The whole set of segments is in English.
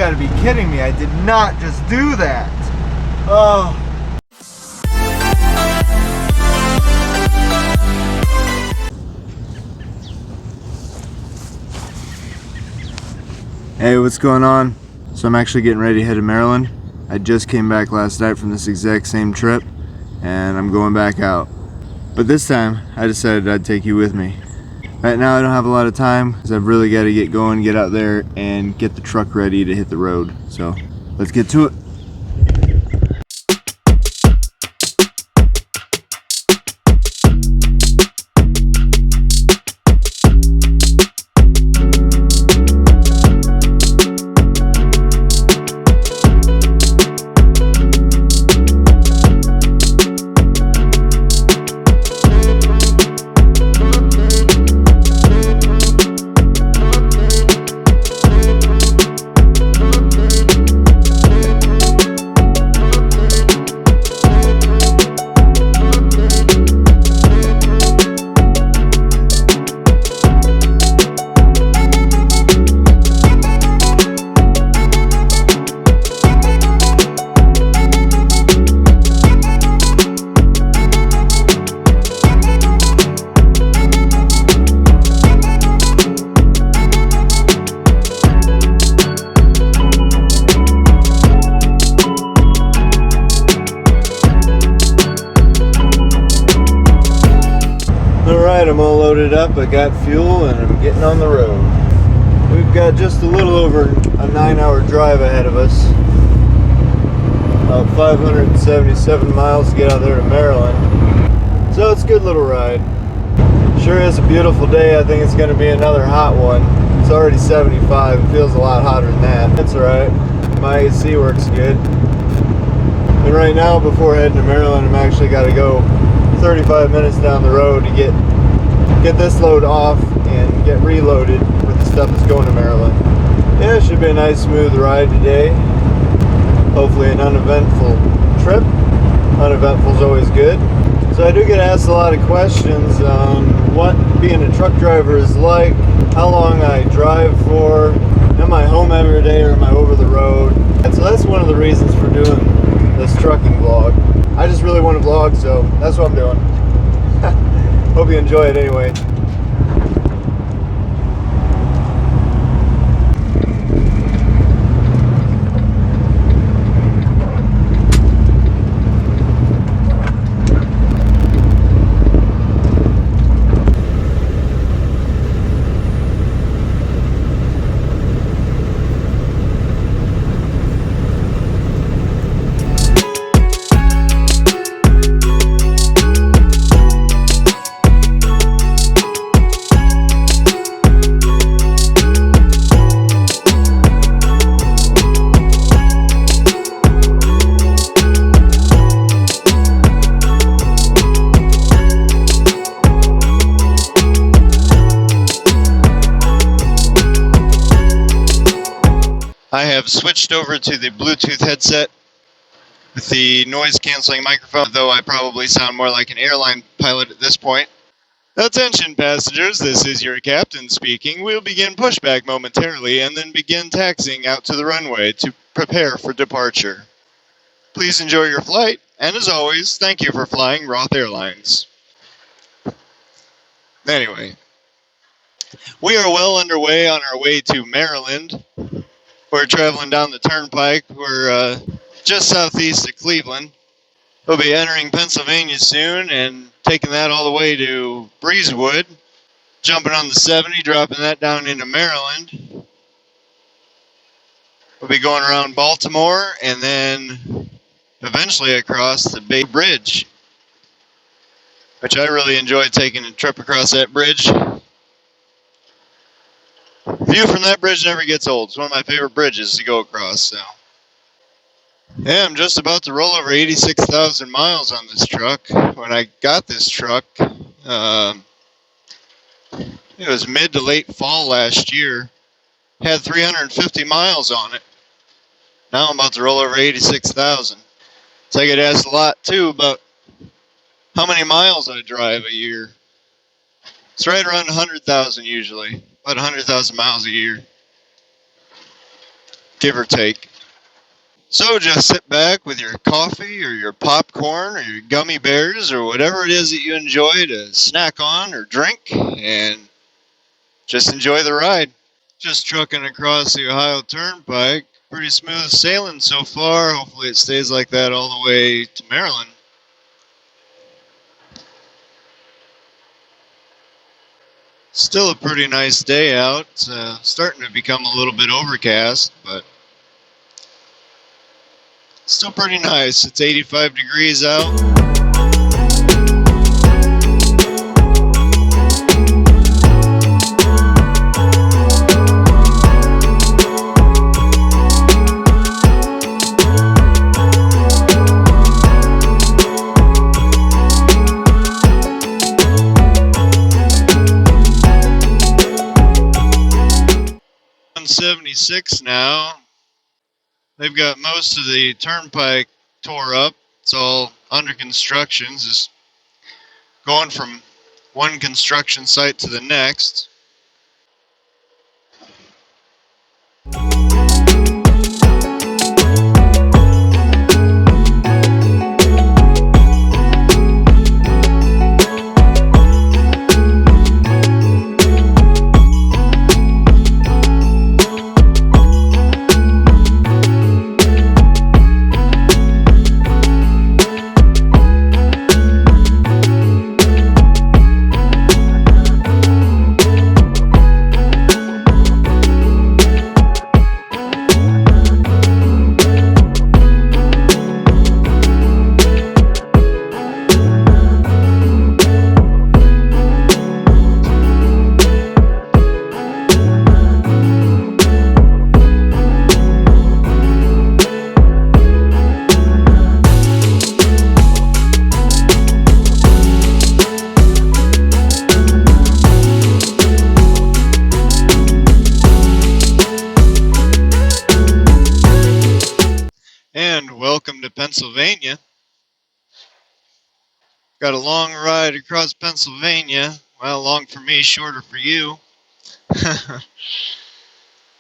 gotta be kidding me. I did not just do that. Oh. Hey, what's going on? So I'm actually getting ready to head to Maryland. I just came back last night from this exact same trip, and I'm going back out. But this time, I decided I'd take you with me. Right now I don't have a lot of time, because I've really got to get going, get out there, and get the truck ready to hit the road. So, let's get to it. I'm all loaded up, I got fuel, and I'm getting on the road. We've got just a little over a 9-hour drive ahead of us. About 577 miles to get out there to Maryland. So it's a good little ride. Sure is a beautiful day. I think it's going to be another hot one. It's already 75. It feels a lot hotter than that. That's alright. My AC works good. And right now, before heading to Maryland, I'm actually got to go 35 minutes down the road to get this load off and get reloaded with the stuff that's going to Maryland. Yeah, it should be a nice smooth ride today. Hopefully an uneventful trip. Uneventful is always good. So I do get asked a lot of questions on what being a truck driver is like, how long I drive for, am I home every day or am I over the road? And so that's one of the reasons for doing this trucking vlog. I just really want to vlog, so that's what I'm doing. Hope you enjoy it anyway. I have switched over to the Bluetooth headset with the noise cancelling microphone, though I probably sound more like an airline pilot at this point. Attention passengers, this is your captain speaking. We'll begin pushback momentarily and then begin taxiing out to the runway to prepare for departure. Please enjoy your flight, and as always, thank you for flying Roth Airlines. Anyway, we are well underway on our way to Maryland. We're traveling down the Turnpike. We're just southeast of Cleveland. We'll be entering Pennsylvania soon and taking that all the way to Breezewood, jumping on the 70, dropping that down into Maryland. We'll be going around Baltimore and then eventually across the Bay Bridge, which I really enjoyed taking a trip across that bridge. View from that bridge never gets old. It's one of my favorite bridges to go across. So, yeah, I'm just about to roll over 86,000 miles on this truck. When I got this truck, it was mid to late fall last year. Had 350 miles on it. Now I'm about to roll over 86,000. So I get asked a lot too about how many miles I drive a year. It's right around 100,000 usually. About 100,000 miles a year. give or take. So just sit back with your coffee or your popcorn or your gummy bears or whatever it is that you enjoy to snack on or drink and just enjoy the ride. Just trucking across the Ohio Turnpike. Pretty smooth sailing so far. Hopefully it stays like that all the way to Maryland. Still a pretty nice day out. It's starting to become a little bit overcast, but still pretty nice. It's 85 degrees out. 176 now. They've got most of the turnpike tore up. It's all under construction, just going from one construction site to the next. And welcome to Pennsylvania. Got a long ride across Pennsylvania. Well, long for me, shorter for you.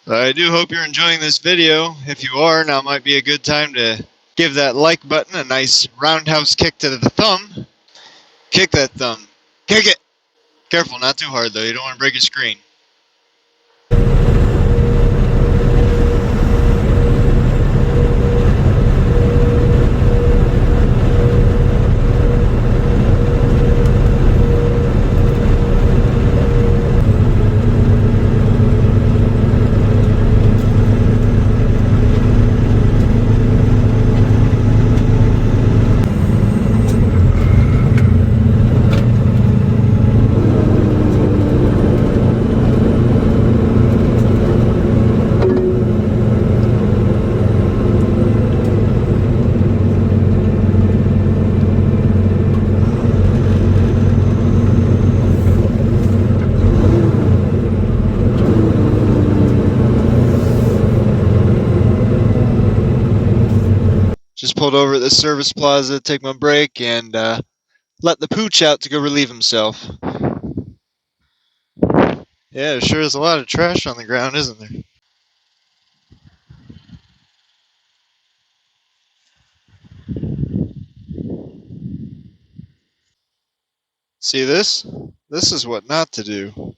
I do hope you're enjoying this video. If you are, now might be a good time to give that like button a nice roundhouse kick to the thumb. Kick that thumb. Kick it! Careful, not too hard though. You don't want to break your screen. Just pulled over at the service plaza, take my break, and let the pooch out to go relieve himself. Yeah, sure is a lot of trash on the ground, isn't there? See this? This is what not to do.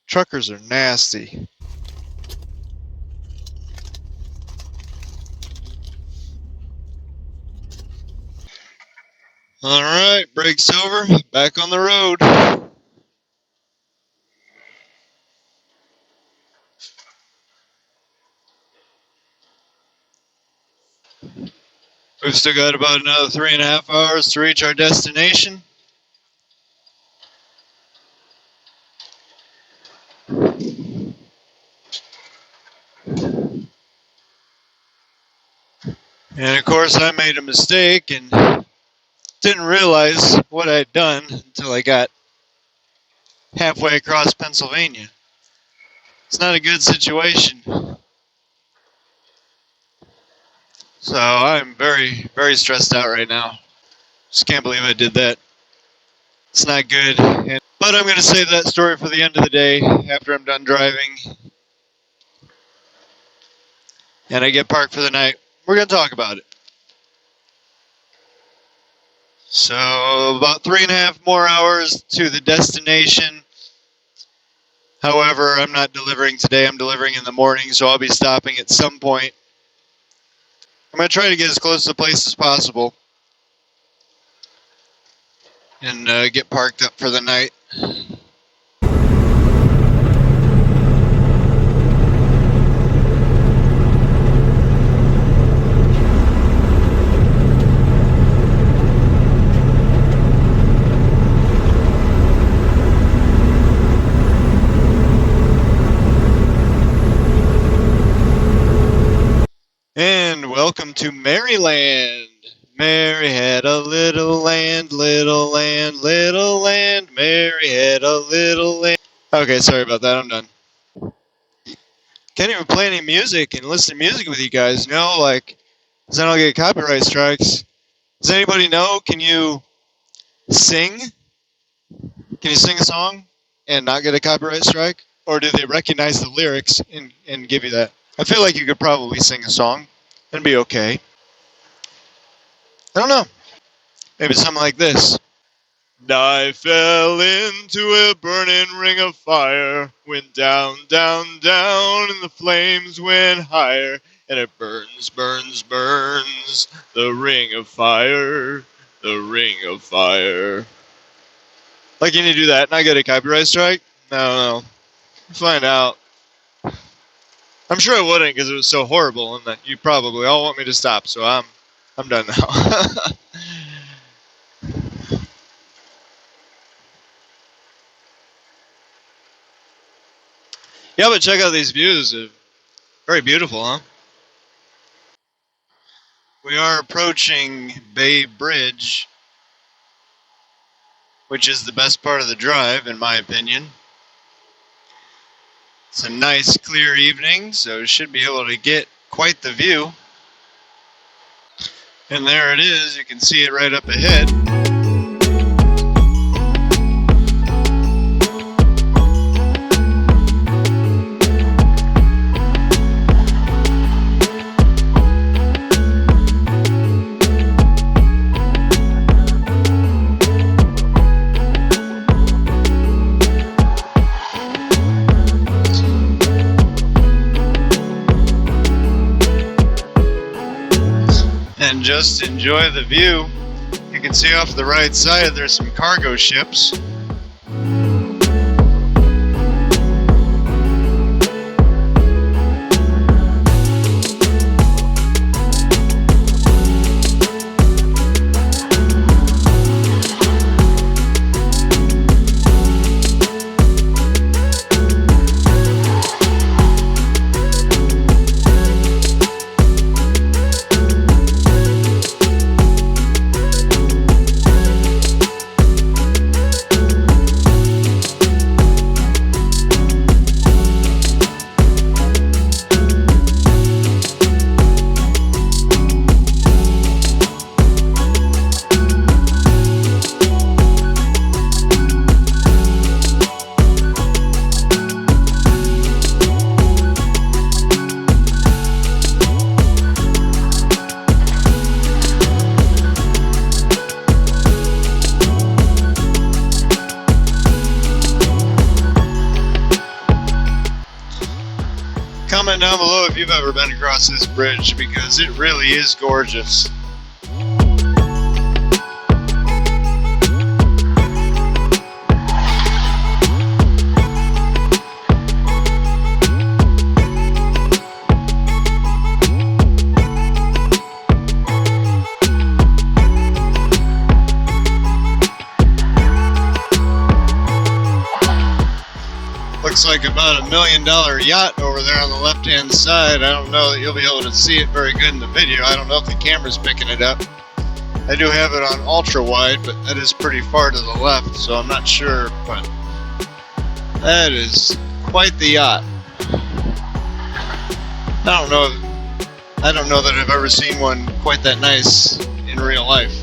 Truckers are nasty. Alright, break's over. Back on the road. We've still got about another 3.5 hours to reach our destination. And of course, I made a mistake and didn't realize what I'd done until I got halfway across Pennsylvania. It's not a good situation. So I'm very, very stressed out right now. Just can't believe I did that. It's not good. But I'm going to save that story for the end of the day after I'm done driving. and I get parked for the night, we're going to talk about it. So about 3.5 more hours to the destination. However, I'm not delivering today. I'm delivering in the morning, so I'll be stopping at some point. I'm going to try to get as close to the place as possible and get parked up for the night. And welcome to Maryland. Mary had a little land, little land, little land. Mary had a little land. Okay, sorry about that. I'm done. Can't even play any music and listen to music with you guys. No, like, because then I'll get copyright strikes. Does anybody know? Can you sing? Can you sing a song and not get a copyright strike? Or do they recognize the lyrics and give you that? I feel like you could probably sing a song and be okay. I don't know. Maybe something like this. I fell into a burning ring of fire, went down, down, down, and the flames went higher, and it burns, burns, burns, the ring of fire, the ring of fire. Like, can you do that and I get a copyright strike? No. Find out. I'm sure I wouldn't because it was so horrible, and that you probably all want me to stop, so I'm done now. Yeah, but check out these views. Very beautiful, huh? We are approaching Bay Bridge, which is the best part of the drive, in my opinion. It's a nice, clear evening, so should be able to get quite the view. And there it is. You can see it right up ahead. And just enjoy the view. You can see off the right side there's some cargo ships. Comment down below if you've ever been across this bridge, because it really is gorgeous. Looks like about $1 million yacht over there on the left hand side. I don't know that you'll be able to see it very good in the video. I don't know if the camera's picking it up. I do have it on ultra wide, but that is pretty far to the left, so I'm not sure, but that is quite the yacht. I don't know that I've ever seen one quite that nice in real life.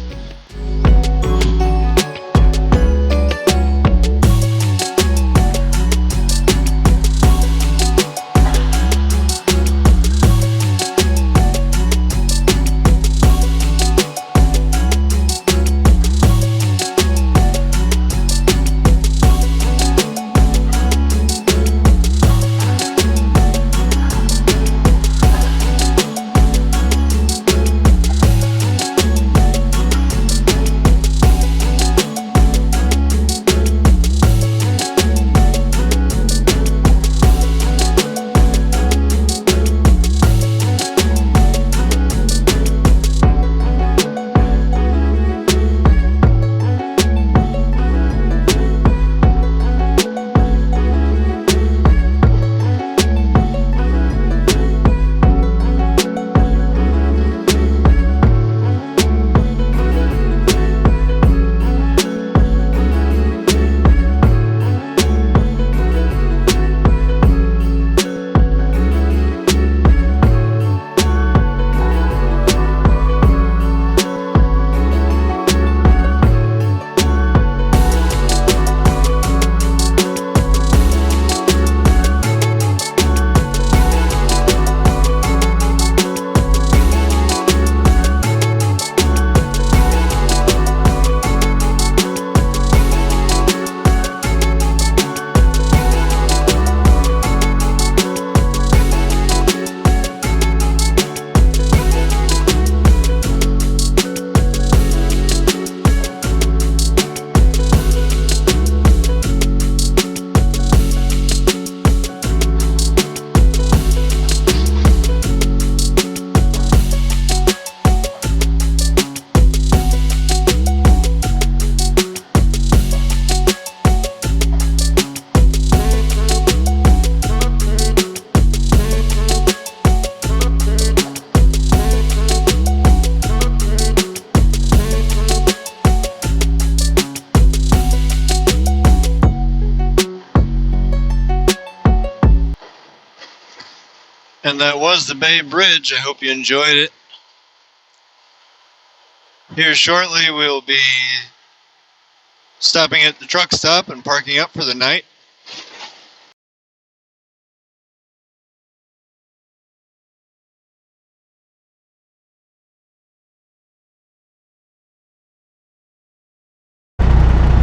And that was the Bay Bridge. I hope you enjoyed it. Here shortly we'll be stopping at the truck stop and parking up for the night.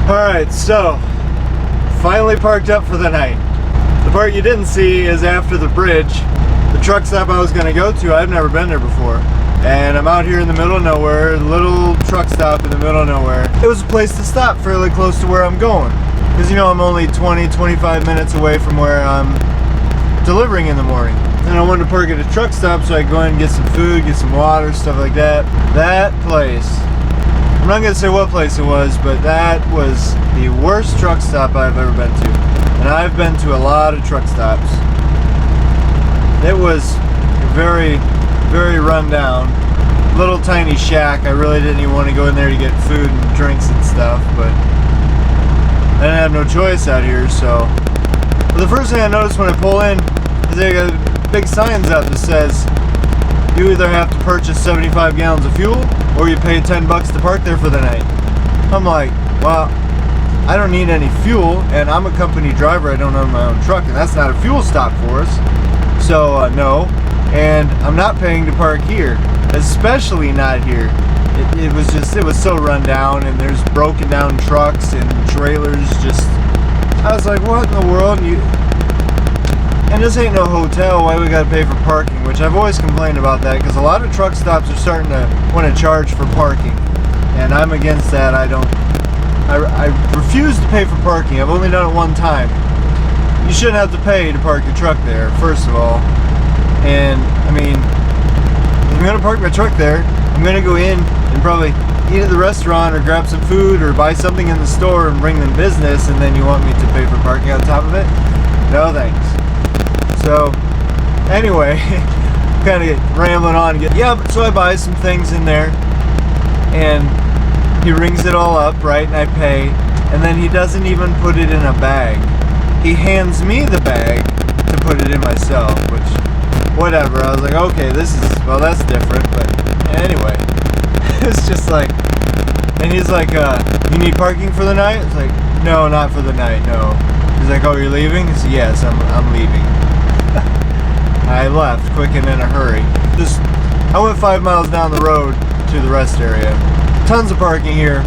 Alright, so finally parked up for the night. The part you didn't see is after the bridge, the truck stop I was going to go to. I've never been there before. And I'm out here in the middle of nowhere, little truck stop in the middle of nowhere. It was a place to stop fairly close to where I'm going. Because you know I'm only 20-25 minutes away from where I'm delivering in the morning. And I wanted to park at a truck stop so I could go in and get some food, get some water, stuff like that. That place, I'm not going to say what place it was, but that was the worst truck stop I've ever been to. And I've been to a lot of truck stops. It was very, very run down. Little tiny shack. I really didn't even want to go in there to get food and drinks and stuff, but I didn't have no choice out here, so. But the first thing I noticed when I pull in is they got big signs up that says you either have to purchase 75 gallons of fuel or you pay $10 to park there for the night. I'm like, well, I don't need any fuel, and I'm a company driver. I don't own my own truck, and that's not a fuel stop for us. So no, and I'm not paying to park here, especially not here. It was so run down, and there's broken down trucks and trailers. Just, I was like, what in the world? And this ain't no hotel. Why we gotta pay for parking? Which I've always complained about that, because a lot of truck stops are starting to want to charge for parking, and I'm against that. I refuse to pay for parking. I've only done it one time. You shouldn't have to pay to park your truck there, first of all. And I mean, if I'm gonna park my truck there, I'm gonna go in and probably eat at the restaurant or grab some food or buy something in the store and bring them business, and then you want me to pay for parking on top of it? No thanks. So anyway, kind of rambling on. So I buy some things in there, and he rings it all up, right, and I pay, and then he doesn't even put it in a bag. He hands me the bag to put it in myself, which, whatever. I was like, okay, well, that's different, but anyway. It's just like, and he's like, you need parking for the night? It's like, no, not for the night, no. He's like, oh, you're leaving? I said, yes, I'm leaving. I left quick and in a hurry. I went 5 miles down the road to the rest area. Tons of parking here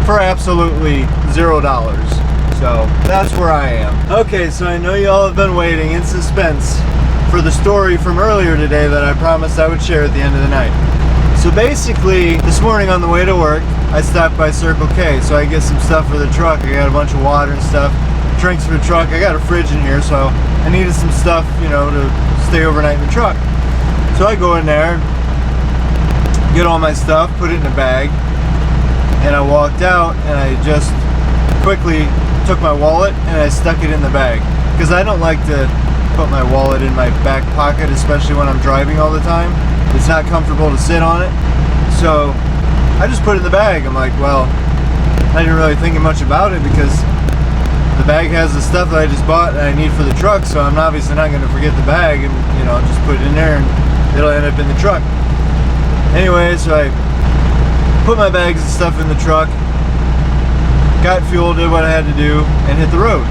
for absolutely $0. So that's where I am. Okay, so I know you all have been waiting in suspense for the story from earlier today that I promised I would share at the end of the night. So basically, this morning on the way to work, I stopped by Circle K so I get some stuff for the truck. I got a bunch of water and stuff, drinks for the truck. I got a fridge in here, so I needed some stuff, you know, to stay overnight in the truck. So I go in there, get all my stuff, put it in a bag, and I walked out, and I just quickly took my wallet and I stuck it in the bag, because I don't like to put my wallet in my back pocket, especially when I'm driving all the time. It's not comfortable to sit on it, so I just put it in the bag. I'm like, well, I didn't really think much about it, because the bag has the stuff that I just bought and I need for the truck, so I'm obviously not going to forget the bag, and you know, just put it in there and it'll end up in the truck. Anyway, so I put my bags and stuff in the truck, got fuel, did what I had to do, and hit the road.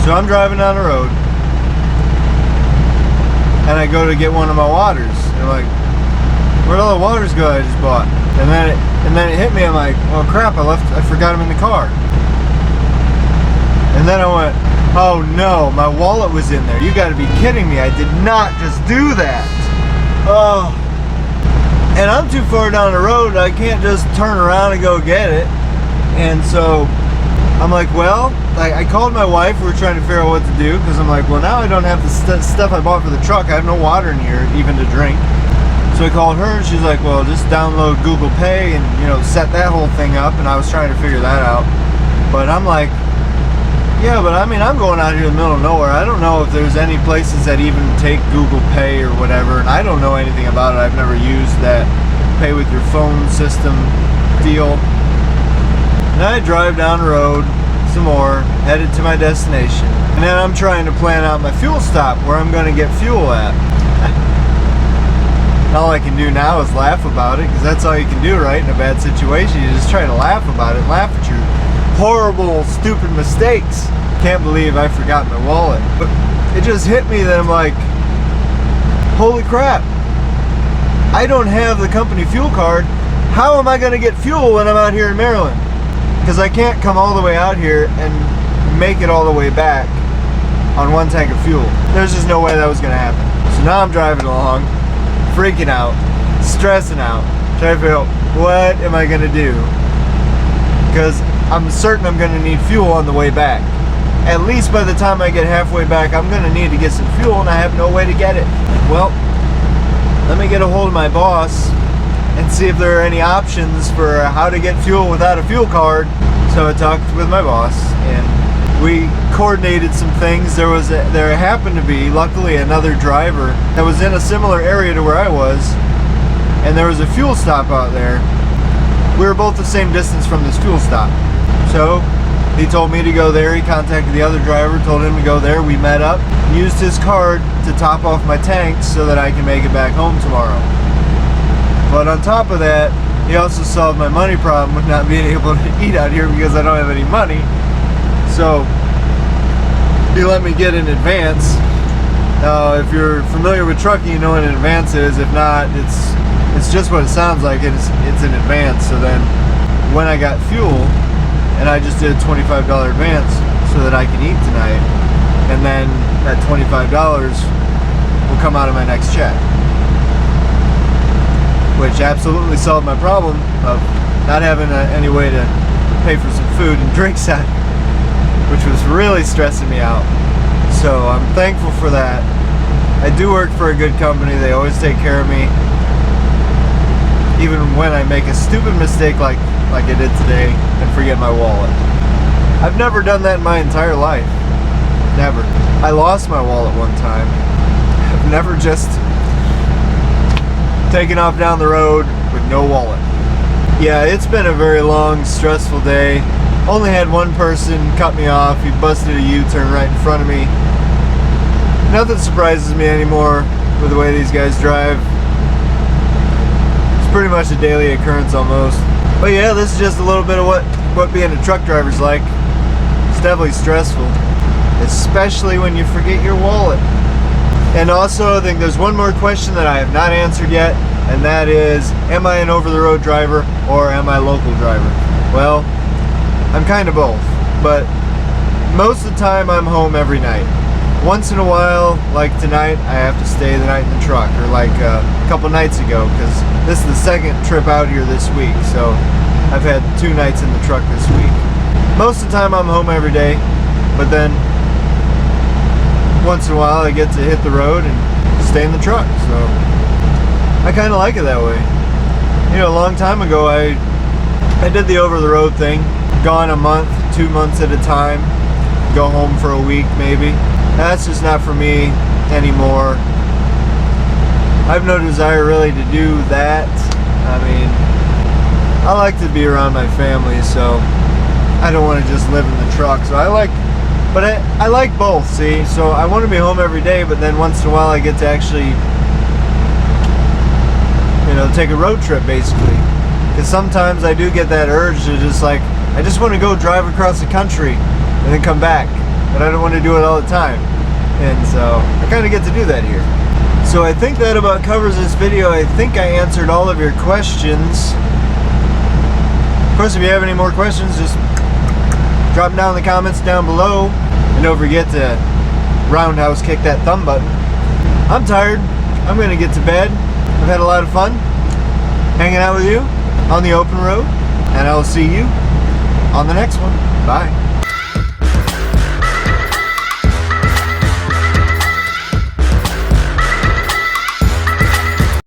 So I'm driving down the road, and I go to get one of my waters. And I'm like, where'd all the waters go I just bought? And then it hit me. I'm like, well, crap! I forgot them in the car. And then I went, oh no, my wallet was in there. You got to be kidding me! I did not just do that. Oh. And I'm too far down the road, I can't just turn around and go get it. And so I'm like, well, I called my wife. We were trying to figure out what to do, because I'm like, well, now I don't have the stuff I bought for the truck. I have no water in here even to drink. So I called her, and she's like, well, just download Google Pay and, you know, set that whole thing up. And I was trying to figure that out. But I'm like, yeah, but I mean, I'm going out here in the middle of nowhere. I don't know if there's any places that even take Google Pay or whatever, and I don't know anything about it. I've never used that pay with your phone system deal. And I drive down the road some more, headed to my destination. And then I'm trying to plan out my fuel stop where I'm going to get fuel at. All I can do now is laugh about it, because that's all you can do, right? In a bad situation, you just try to laugh about it, laugh at your horrible, stupid mistakes. Can't believe I forgot my wallet. But it just hit me that I'm like, holy crap, I don't have the company fuel card. How am I going to get fuel when I'm out here in Maryland? Because I can't come all the way out here and make it all the way back on one tank of fuel. There's just no way that was going to happen. So now I'm driving along, freaking out, stressing out, trying to figure out what am I going to do? Because I'm certain I'm going to need fuel on the way back. At least by the time I get halfway back, I'm going to need to get some fuel, and I have no way to get it. Well, let me get a hold of my boss and see if there are any options for how to get fuel without a fuel card. So I talked with my boss, and we coordinated some things. There happened to be, luckily, another driver that was in a similar area to where I was, and there was a fuel stop out there. We were both the same distance from this fuel stop. So he told me to go there. He contacted the other driver, told him to go there. We met up, used his card to top off my tanks so that I can make it back home tomorrow. But on top of that, he also solved my money problem with not being able to eat out here because I don't have any money. So he let me get in advance. If you're familiar with trucking, you know what an advance is. If not, it's just what it sounds like. It's in advance. So then when I got fuel, and I just did a $25 advance so that I can eat tonight, and then that $25 will come out of my next check, which absolutely solved my problem of not having any way to pay for some food and drinks out, which was really stressing me out. So I'm thankful for that. I do work for a good company. They always take care of me, even when I make a stupid mistake like I did today and forget my wallet. I've never done that in my entire life. Never. I lost my wallet one time. I've never just taken off down the road with no wallet. Yeah, it's been a very long, stressful day. Only had one person cut me off. He busted a U-turn right in front of me. Nothing surprises me anymore with the way these guys drive. It's pretty much a daily occurrence almost. But yeah, this is just a little bit of what being a truck driver's like. It's definitely stressful, especially when you forget your wallet. And also, I think there's one more question that I have not answered yet, and that is, am I an over-the-road driver or am I a local driver? Well, I'm kind of both, but most of the time I'm home every night. Once in a while, like tonight, I have to stay the night in the truck, or like a couple nights ago, because this is the second trip out here this week, so I've had 2 nights in the truck this week. Most of the time I'm home every day, but then once in a while I get to hit the road and stay in the truck, so I kind of like it that way. You know, a long time ago I did the over-the-road thing, gone a month, 2 months at a time, go home for a week maybe. That's just not for me anymore. I have no desire really to do that. I mean, I like to be around my family, so I don't want to just live in the truck. So I like both, see? So I want to be home every day, but then once in a while I get to actually, you know, take a road trip basically. Because sometimes I do get that urge to just like, I just want to go drive across the country and then come back. But I don't want to do it all the time. And so I kind of get to do that here. So I think that about covers this video. I think I answered all of your questions. Of course, if you have any more questions, just drop them down in the comments down below. And don't forget to roundhouse kick that thumb button. I'm tired. I'm going to get to bed. I've had a lot of fun hanging out with you on the open road. And I will see you on the next one. Bye.